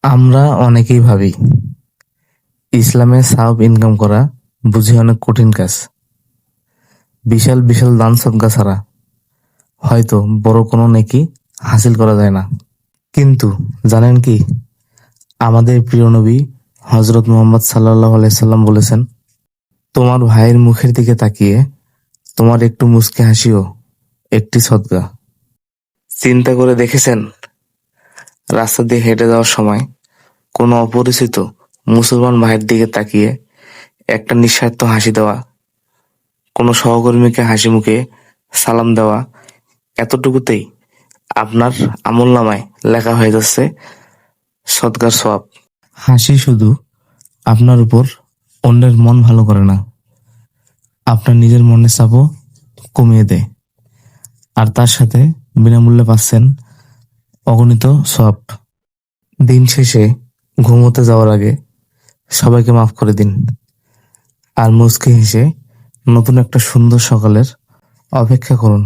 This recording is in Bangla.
আমরা অনেকেই ভাবি ইসলামে সওয়াব ইনকাম করা বুঝি অনেক কঠিন কাজ। বিশাল বিশাল দান সদকা ছাড়া হয়তো বড় কোনো নেকি হাসিল করা যায় না। কিন্তু জানেন কি, আমাদের প্রিয় নবী হযরত মুহাম্মদ সাল্লাল্লাহু আলাইহি সাল্লাম বলেছেন, তোমার ভাইয়ের মুখের দিকে তাকিয়ে তোমার একটু মুচকি হাসিও একটি সদকা। চিন্তা করে দেখেছেন, রাস্তা দিয়ে হেঁটে যাওয়ার সময় কোনো অপরিচিত মুসলমান ভাইয়ের দিকে তাকিয়ে একটা নিঃস্বার্থ হাসি দেওয়া, কোনো সহকর্মীকে হাসিমুখে সালাম দেওয়া, এতটুকুতেই আপনার আমলনামায় লেখা হয়ে যাচ্ছে সদকার সওয়াব। হাসি শুধু আপনার উপর অন্যের মন ভালো করে না, আপনার নিজের মনের চাপও কমিয়ে দেয়। আর তার সাথে বিনামূল্যে পাচ্ছেন অগণিত সওয়াব। দিন শেষে ঘুমোতে যাওয়ার আগে সবাইকে মাফ করে দিন, আর মুচকি হেসে নতুন একটা সুন্দর সকালের অপেক্ষা করুন।